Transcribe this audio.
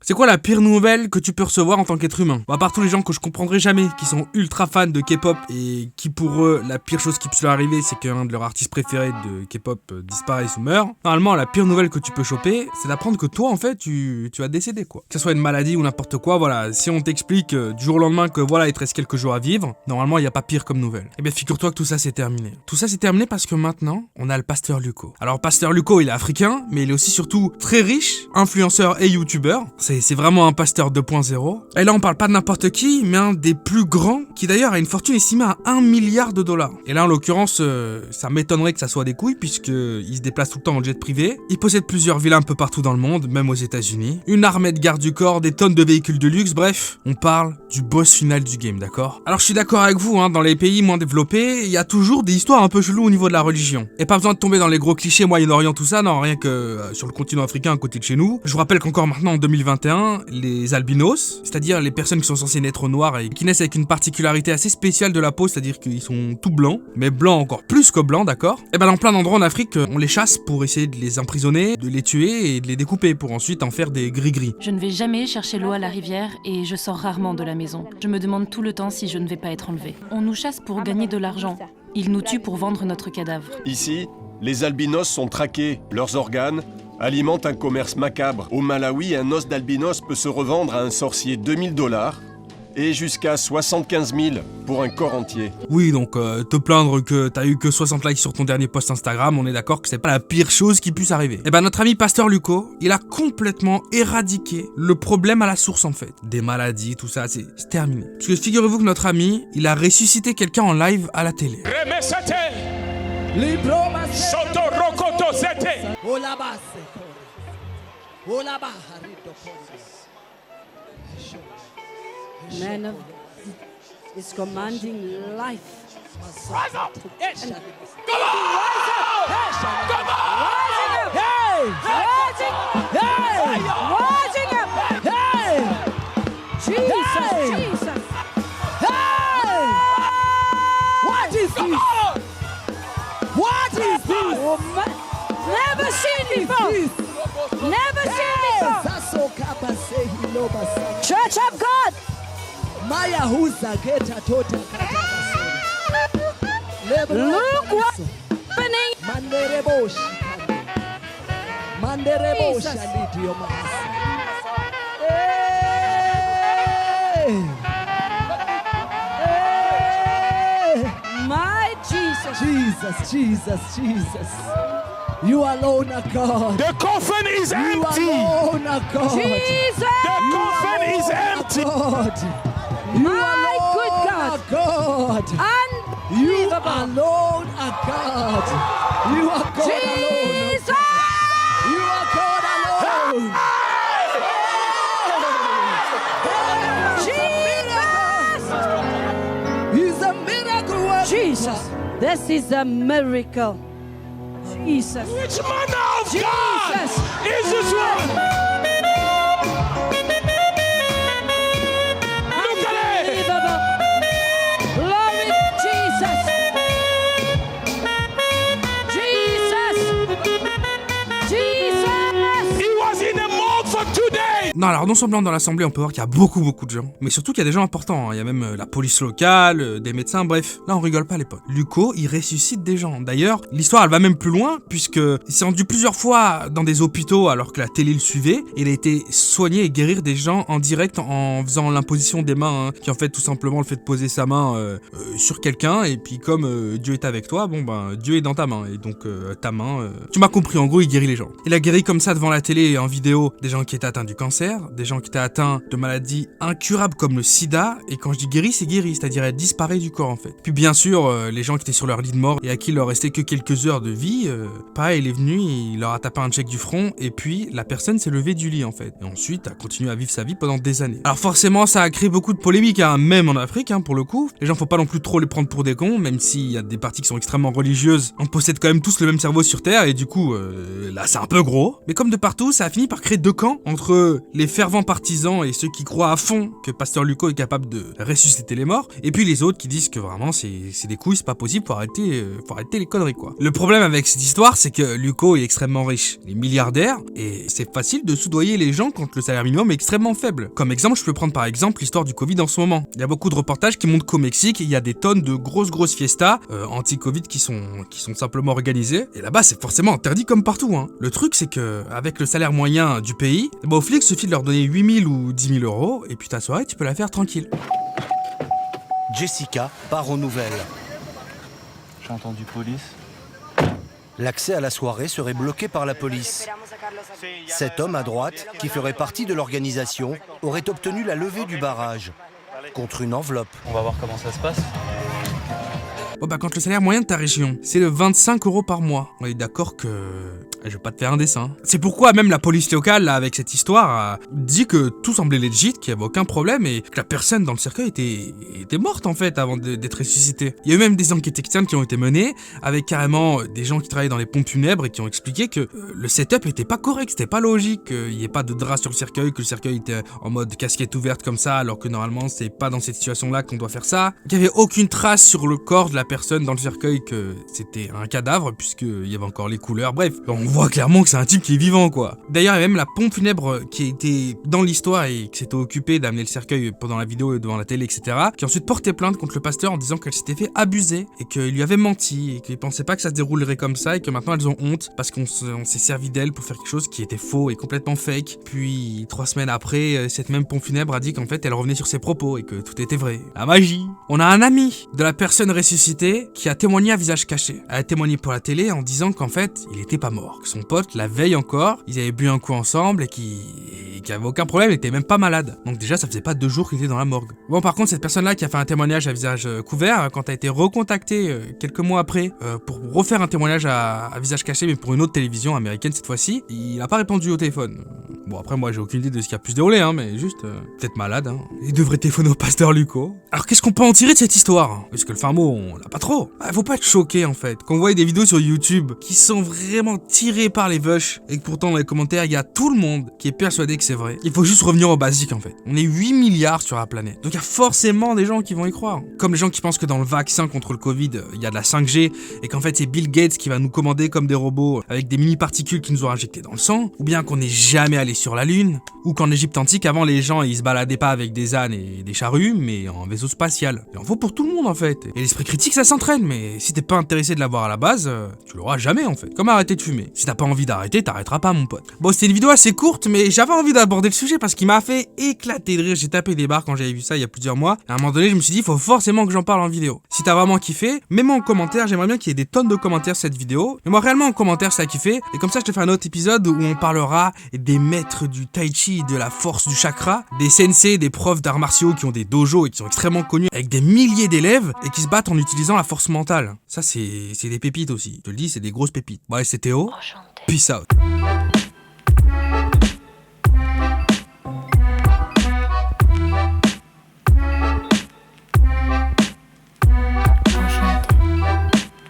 C'est quoi la pire nouvelle que tu peux recevoir en tant qu'être humain? À part tous les gens que je comprendrai jamais, qui sont ultra fans de K-pop et qui pour eux, la pire chose qui puisse leur arriver, c'est qu'un de leurs artistes préférés de K-pop disparaisse ou meurt. Normalement, la pire nouvelle que tu peux choper, c'est d'apprendre que toi, en fait, tu vas décéder, quoi. Que ce soit une maladie ou n'importe quoi, voilà. Si on t'explique du jour au lendemain que voilà, il te reste quelques jours à vivre, normalement, il n'y a pas pire comme nouvelle. Eh bien, figure-toi que tout ça, c'est terminé. Tout ça, c'est terminé parce que maintenant, on a le pasteur Luco. Alors, pasteur Luco, il est africain, mais il est aussi surtout très riche, influenceur et youtubeur. C'est vraiment un pasteur 2.0. Et là, on parle pas de n'importe qui, mais un des plus grands, qui d'ailleurs a une fortune estimée à 1 milliard de dollars. Et là, en l'occurrence, ça m'étonnerait que ça soit des couilles, puisqu'il se déplace tout le temps en jet privé. Il possède plusieurs villas un peu partout dans le monde, même aux États-Unis. Une armée de gardes du corps, des tonnes de véhicules de luxe, bref, on parle du boss final du game, d'accord? Alors, je suis d'accord avec vous, dans les pays moins développés, il y a toujours des histoires un peu cheloues au niveau de la religion. Et pas besoin de tomber dans les gros clichés Moyen-Orient, tout ça, non, rien que sur le continent africain à côté de chez nous. Je vous rappelle qu'encore maintenant, en 2021, les albinos, c'est-à-dire les personnes qui sont censées naître noirs et qui naissent avec une particularité assez spéciale de la peau, c'est-à-dire qu'ils sont tout blancs, mais blancs encore plus que blancs, d'accord? Et ben dans plein d'endroits en Afrique, on les chasse pour essayer de les emprisonner, de les tuer et de les découper pour ensuite en faire des gris-gris. Je ne vais jamais chercher l'eau à la rivière et je sors rarement de la maison. Je me demande tout le temps si je ne vais pas être enlevée. On nous chasse pour gagner de l'argent. Ils nous tuent pour vendre notre cadavre. Ici, les albinos sont traqués, leurs organes alimentent un commerce macabre. Au Malawi, un os d'albinos peut se revendre à un sorcier 2000 $ et jusqu'à 75 000 pour un corps entier. Oui, donc te plaindre que t'as eu que 60 likes sur ton dernier post Instagram, on est d'accord que c'est pas la pire chose qui puisse arriver. Et ben notre ami pasteur Luco, il a complètement éradiqué le problème à la source en fait. Des maladies, tout ça, c'est terminé. Parce que figurez-vous que notre ami, il a ressuscité quelqu'un en live à la télé. Man of is commanding life. Rise up! Come on! Come on! Hey! Rising up! Hey! Jesus! Jesus! Hey! What is this? What is this? Never seen before! Never seen before! Church of God! Maya huza geta tota kata. Look what's happening. Manderebosha lidio mas. My Jesus. Jesus. You alone are God. The coffin is empty. You alone are God. Jesus. The coffin is empty. God. My good God. And you alone are God. You are God Jesus. alone. You are God alone. Jesus. He's a miracle worker. Jesus. This is a miracle. Jesus. Which manner of God Jesus. is this one? Unbelievable. Glory Jesus. Jesus. Jesus. He was in a morgue for 2 days. Non, alors non seulement dans l'assemblée, on peut voir qu'il y a beaucoup de gens, mais surtout qu'il y a des gens importants. Il y a même la police locale, des médecins, bref. Là, on rigole pas, les potes. Luco, il ressuscite des gens. D'ailleurs, l'histoire, elle va même plus loin, puisque il s'est rendu plusieurs fois dans des hôpitaux alors que la télé le suivait. Et il a été soigner et guérir des gens en direct en faisant l'imposition des mains, qui en fait tout simplement le fait de poser sa main sur quelqu'un. Et puis comme Dieu est avec toi, bon ben Dieu est dans ta main. Et donc ta main, tu m'as compris, en gros, il guérit les gens. Il a guéri comme ça devant la télé et en vidéo des gens qui étaient atteints du cancer, des gens qui étaient atteints de maladies incurables comme le sida, et quand je dis guéri, c'est guéri, c'est-à-dire elle disparaît du corps en fait. Puis bien sûr, les gens qui étaient sur leur lit de mort et à qui il leur restait que quelques heures de vie, pareil, il est venu, il leur a tapé un check du front, et puis la personne s'est levée du lit en fait. Et ensuite, a continué à vivre sa vie pendant des années. Alors forcément, ça a créé beaucoup de polémiques, même en Afrique, pour le coup. Les gens, faut pas non plus trop les prendre pour des cons, même s'il y a des parties qui sont extrêmement religieuses. On possède quand même tous le même cerveau sur Terre, et du coup, là c'est un peu gros. Mais comme de partout, ça a fini par créer deux camps entre les fervents partisans et ceux qui croient à fond que Pasteur Luco est capable de ressusciter les morts, et puis les autres qui disent que vraiment c'est des couilles, c'est pas possible, faut arrêter les conneries quoi. Le problème avec cette histoire, c'est que Luco est extrêmement riche, il est milliardaire, et c'est facile de soudoyer les gens quand le salaire minimum est extrêmement faible. Comme exemple, je peux prendre par exemple l'histoire du Covid en ce moment. Il y a beaucoup de reportages qui montrent qu'au Mexique, il y a des tonnes de grosses fiestas anti-Covid qui sont simplement organisées, et là-bas c'est forcément interdit comme partout. Hein. Le truc c'est que avec le salaire moyen du pays, aux flics il suffit de leur donner 8 000 ou 10 000 euros, et puis ta soirée tu peux la faire tranquille. Jessica part aux nouvelles. J'ai entendu police. L'accès à la soirée serait bloqué par la police. Cet homme à droite, qui ferait partie de l'organisation, aurait obtenu la levée du barrage contre une enveloppe. On va voir comment ça se passe. Bon bah quand le salaire moyen de ta région, c'est de 25 euros par mois, on est d'accord que... Je vais pas te faire un dessin. C'est pourquoi même la police locale, là, avec cette histoire, a dit que tout semblait legit, qu'il n'y avait aucun problème et que la personne dans le cercueil était morte en fait avant d'être ressuscitée. Il y a eu même des enquêtes externes qui ont été menées avec carrément des gens qui travaillaient dans les pompes funèbres et qui ont expliqué que le setup était pas correct, c'était pas logique, qu'il n'y ait pas de drap sur le cercueil, que le cercueil était en mode casquette ouverte comme ça alors que normalement c'est pas dans cette situation-là qu'on doit faire ça. Qu'il n'y avait aucune trace sur le corps de la personne dans le cercueil, que c'était un cadavre puisqu'il y avait encore les couleurs, bref. On voit clairement que c'est un type qui est vivant quoi. D'ailleurs il y a même la pompe funèbre qui était dans l'histoire et qui s'était occupée d'amener le cercueil pendant la vidéo devant la télé etc. Qui a ensuite porté plainte contre le pasteur en disant qu'elle s'était fait abuser et qu'il lui avait menti et qu'il pensait pas que ça se déroulerait comme ça et que maintenant elles ont honte parce qu'on s'est servi d'elle pour faire quelque chose qui était faux et complètement fake. Puis 3 semaines après, cette même pompe funèbre a dit qu'en fait elle revenait sur ses propos et que tout était vrai. La magie. On a un ami de la personne ressuscitée qui a témoigné à visage caché. Elle a témoigné pour la télé en disant qu'en fait il était pas mort. Son pote, la veille encore, ils avaient bu un coup ensemble et qui avait aucun problème, il était même pas malade. Donc déjà, ça faisait pas 2 jours qu'il était dans la morgue. Bon, par contre, cette personne-là qui a fait un témoignage à visage couvert, quand elle a été recontactée quelques mois après pour refaire un témoignage à visage caché, mais pour une autre télévision américaine cette fois-ci, il a pas répondu au téléphone. Bon, après, moi, j'ai aucune idée de ce qui a pu se dérouler, hein, mais juste, peut-être malade, hein. Il devrait téléphoner au pasteur Luco. Alors, qu'est-ce qu'on peut en tirer de cette histoire? Parce que le fin mot, on l'a pas trop. Faut pas être choqué, en fait. Quand on voit des vidéos sur YouTube qui sont vraiment tirées par les vush, et que pourtant, dans les commentaires, il y a tout le monde qui est persuadé que c'est vrai. Il faut juste revenir au basique, en fait. On est 8 milliards sur la planète. Donc, il y a forcément des gens qui vont y croire. Comme les gens qui pensent que dans le vaccin contre le Covid, il y a de la 5G, et qu'en fait, c'est Bill Gates qui va nous commander comme des robots avec des mini-particules qui nous ont injectés dans le sang, ou bien qu'on n'est jamais allé sur la Lune, ou qu'en Égypte antique, avant, les gens, ils se baladaient pas avec des ânes et des charrues, mais en vaisseau spatial. Il en faut pour tout le monde, en fait. Et l'esprit critique, ça s'entraîne, mais si t'es pas intéressé de l'avoir à la base, tu l'auras jamais, en fait. Comme arrêter de fumer. Si t'as pas envie d'arrêter, t'arrêteras pas, mon pote. Bon, c'était une vidéo assez courte, mais j'avais envie d'aborder le sujet parce qu'il m'a fait éclater de rire. J'ai tapé des barres quand j'avais vu ça il y a plusieurs mois. À un moment donné, je me suis dit, il faut forcément que j'en parle en vidéo. Si t'as vraiment kiffé, mets-moi en commentaire. J'aimerais bien qu'il y ait des tonnes de commentaires sur cette vidéo. Mets-moi réellement en commentaire si t'as kiffé. Et comme ça, je te fais un autre épisode où on parlera des maîtres du tai chi, de la force du chakra, des sensei, des profs d'arts martiaux qui ont des dojos et qui sont extrêmement connus avec des milliers d'élèves et qui se battent en utilisant la force mentale. Ça, c'est des pépites aussi. Je te le dis, c'est des grosses pépites. Bon, allez, c'est Théo. Peace out.